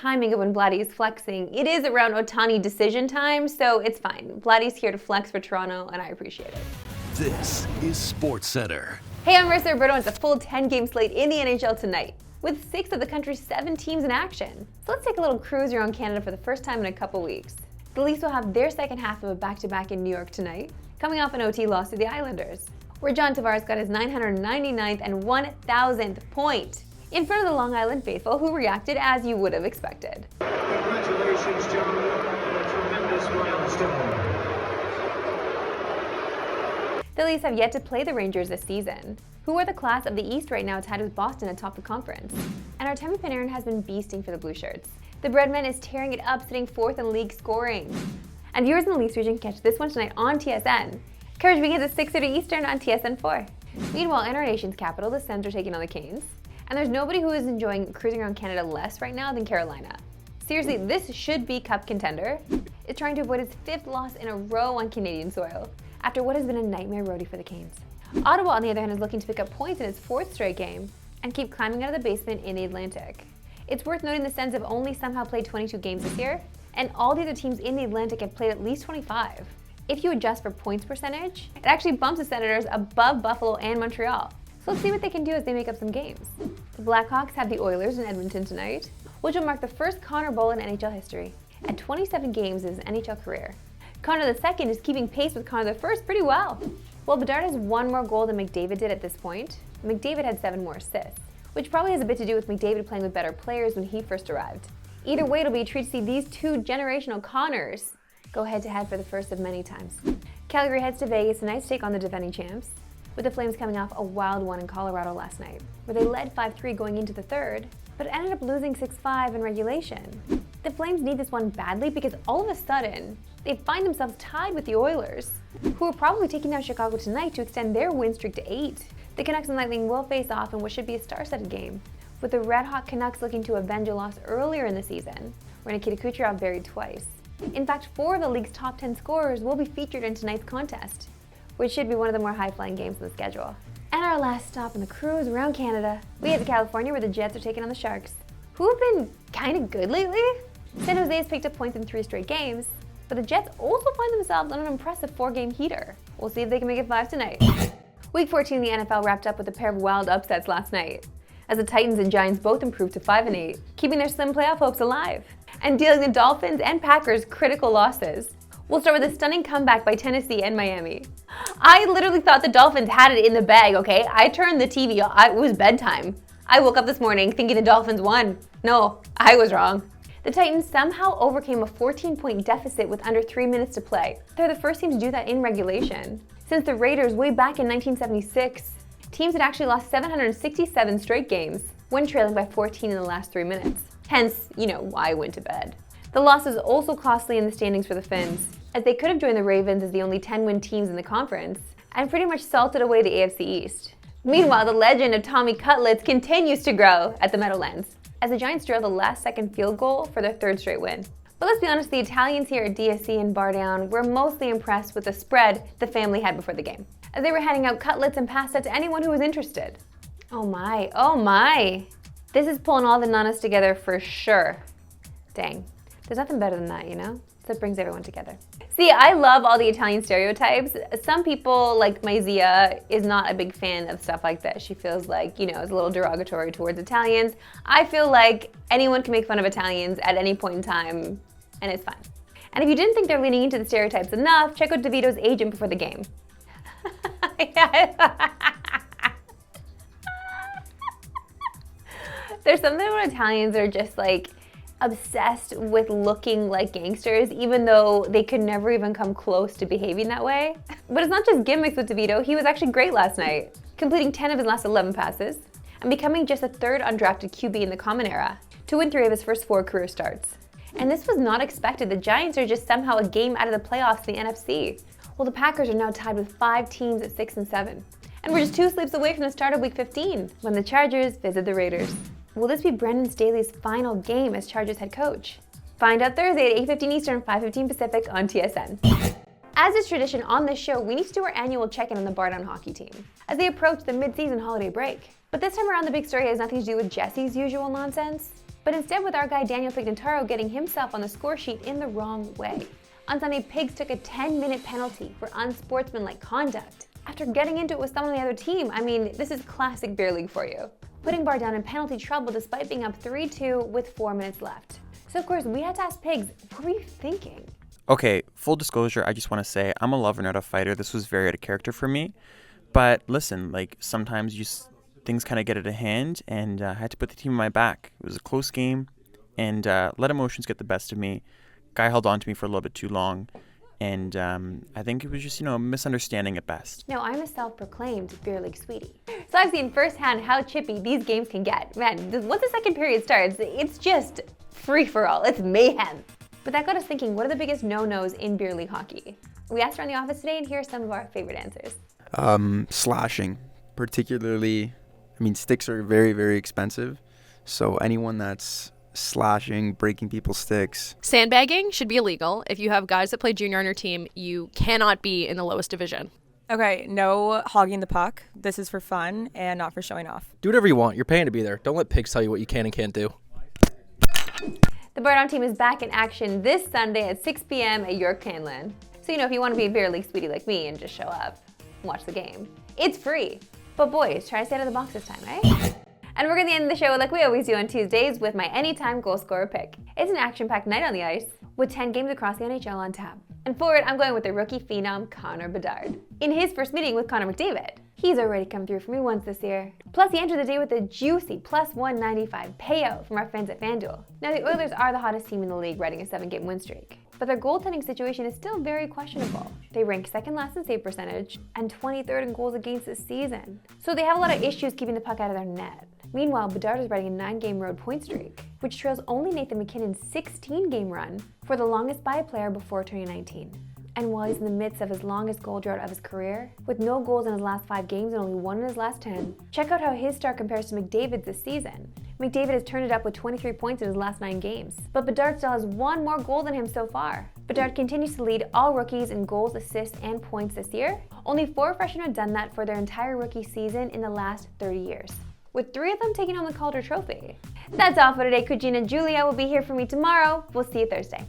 timing of when Vladdy is flexing. It is around Ohtani decision time, so it's fine. Vladdy's here to flex for Toronto, and I appreciate it. This is SportsCentre. Hey, I'm Marissa Roberto, and it's a full 10-game slate in the NHL tonight, with 6 of the country's 7 teams in action. So let's take a little cruise around Canada for the first time in a couple weeks. The Leafs will have their second half of a back-to-back in New York tonight, coming off an OT loss to the Islanders, where John Tavares got his 999th and 1,000th point in front of the Long Island faithful, who reacted as you would have expected. Congratulations, John. A tremendous milestone. The Leafs have yet to play the Rangers this season, who are the class of the East right now, tied with Boston atop the conference. And Artemi Panarin has been beasting for the Blue Shirts. The Breadman is tearing it up, sitting 4th in league scoring. And viewers in the Leafs region can catch this one tonight on TSN. Coverage begins at 6:30 Eastern on TSN4. Meanwhile, in our nation's capital, the Sens are taking on the Canes. And there's nobody who is enjoying cruising around Canada less right now than Carolina. Seriously, this should be cup contender. It's trying to avoid its 5th loss in a row on Canadian soil, after what has been a nightmare roadie for the Canes. Ottawa, on the other hand, is looking to pick up points in its 4th straight game and keep climbing out of the basement in the Atlantic. It's worth noting the Sens have only somehow played 22 games this year, and all the other teams in the Atlantic have played at least 25. If you adjust for points percentage, it actually bumps the Senators above Buffalo and Montreal. So let's see what they can do as they make up some games. The Blackhawks have the Oilers in Edmonton tonight, which will mark the first Connor Bowl in NHL history, at 27 games in his NHL career. Connor II is keeping pace with Connor I pretty well. While Bedard has 1 more goal than McDavid did at this point, McDavid had 7 more assists, which probably has a bit to do with McDavid playing with better players when he first arrived. Either way, it'll be a treat to see these 2 generational Connors go head-to-head for the first of many times. Calgary heads to Vegas tonight to take on the defending champs, with the Flames coming off a wild one in Colorado last night, where they led 5-3 going into the 3rd, but ended up losing 6-5 in regulation. The Flames need this one badly because all of a sudden, they find themselves tied with the Oilers, who are probably taking down Chicago tonight to extend their win streak to 8. The Canucks and Lightning will face off in what should be a star-studded game, with the red-hot Canucks looking to avenge a loss earlier in the season, where Nikita Kucherov buried twice. In fact, 4 of the league's top 10 scorers will be featured in tonight's contest, which should be one of the more high-flying games on the schedule. And our last stop on the cruise around Canada, we head to California, where the Jets are taking on the Sharks, who have been kind of good lately. San Jose has picked up points in 3 straight games, but the Jets also find themselves on an impressive 4-game heater. We'll see if they can make it 5 tonight. Week 14 in the NFL wrapped up with a pair of wild upsets last night, as the Titans and Giants both improved to 5-8, keeping their slim playoff hopes alive, and dealing the Dolphins and Packers critical losses. We'll start with a stunning comeback by Tennessee and Miami. I literally thought the Dolphins had it in the bag, okay? I turned the TV on. It was bedtime. I woke up this morning thinking the Dolphins won. No, I was wrong. The Titans somehow overcame a 14-point deficit with under 3 minutes to play. They're the first team to do that in regulation. Since the Raiders way back in 1976, teams had actually lost 767 straight games when trailing by 14 in the last 3 minutes. Hence, why I went to bed. The loss is also costly in the standings for the Finns, as they could have joined the Ravens as the only 10-win teams in the conference and pretty much salted away the AFC East. Meanwhile, the legend of Tommy Cutlets continues to grow at the Meadowlands, as the Giants drilled the last-second field goal for their 3rd straight win. But let's be honest, the Italians here at DSC and Bar Down were mostly impressed with the spread the family had before the game, as they were handing out cutlets and pasta to anyone who was interested. Oh my. This is pulling all the nanas together for sure. Dang, there's nothing better than that, So it brings everyone together. See, I love all the Italian stereotypes. Some people, like my Zia, is not a big fan of stuff like this. She feels like, it's a little derogatory towards Italians. I feel like anyone can make fun of Italians at any point in time, and it's fine. And if you didn't think they're leaning into the stereotypes enough, check out DeVito's agent before the game. There's something about Italians that are just like obsessed with looking like gangsters, even though they could never even come close to behaving that way. But it's not just gimmicks with DeVito. He was actually great last night, completing 10 of his last 11 passes and becoming just the 3rd undrafted QB in the Common Era to win 3 of his first 4 career starts. And this was not expected. The Giants are just somehow a game out of the playoffs in the NFC. Well, the Packers are now tied with 5 teams at 6-7. And we're just 2 sleeps away from the start of Week 15, when the Chargers visit the Raiders. Will this be Brendan Staley's final game as Chargers head coach? Find out Thursday at 8:15 Eastern, 5:15 Pacific on TSN. As is tradition on this show, we need to do our annual check-in on the Bar Down hockey team as they approach the mid-season holiday break. But this time around, the big story has nothing to do with Jesse's usual nonsense. But instead with our guy Daniel Pignataro getting himself on the score sheet in the wrong way. On Sunday, Pigs took a 10-minute penalty for unsportsmanlike conduct. After getting into it with someone on the other team, I mean, this is classic beer league for you. Putting Bar down in penalty trouble despite being up 3-2 with 4 minutes left. So of course, we had to ask Pigs, what were you thinking? Okay, full disclosure, I just want to say I'm a lover, not a fighter. This was very out of character for me. But listen, like sometimes things kind of get out of hand, and I had to put the team on my back. It was a close game, and let emotions get the best of me. Guy held on to me for a little bit too long, and I think it was just, a misunderstanding at best. No, I'm a self-proclaimed beer league sweetie. So I've seen firsthand how chippy these games can get. Man, once the second period starts, it's just free-for-all. It's mayhem. But that got us thinking, what are the biggest no-nos in beer league hockey? We asked around the office today, and here are some of our favorite answers. Slashing, particularly, sticks are very, very expensive. So anyone that's slashing, breaking people's sticks. Sandbagging should be illegal. If you have guys that play junior on your team, you cannot be in the lowest division. Okay, no hogging the puck. This is for fun and not for showing off. Do whatever you want. You're paying to be there. Don't let pigs tell you what you can and can't do. The Bar Down team is back in action this Sunday at 6 p.m. at York Canlan. So if you want to be a beer league sweetie like me and just show up and watch the game, it's free. But boys, try to stay out of the box this time, eh? And we're going to end the show like we always do on Tuesdays with my anytime goal scorer pick. It's an action-packed night on the ice with 10 games across the NHL on tap. And forward, I'm going with the rookie phenom Connor Bedard. In his first meeting with Connor McDavid, he's already come through for me once this year. Plus, he entered the day with a juicy plus 195 payout from our friends at FanDuel. Now, the Oilers are the hottest team in the league, riding a 7-game win streak. But their goaltending situation is still very questionable. They rank second last in save percentage and 23rd in goals against this season. So they have a lot of issues keeping the puck out of their net. Meanwhile, Bedard is riding a 9-game road point streak, which trails only Nathan MacKinnon's 16-game run for the longest by a player before 2019. And while he's in the midst of his longest goal drought of his career, with no goals in his last 5 games and only 1 in his last 10, check out how his start compares to McDavid's this season. McDavid has turned it up with 23 points in his last 9 games, but Bedard still has 1 more goal than him so far. Bedard continues to lead all rookies in goals, assists, and points this year. Only 4 freshmen have done that for their entire rookie season in the last 30 years, with 3 of them taking home the Calder Trophy. That's all for today. Kujin and Julia will be here for me tomorrow. We'll see you Thursday.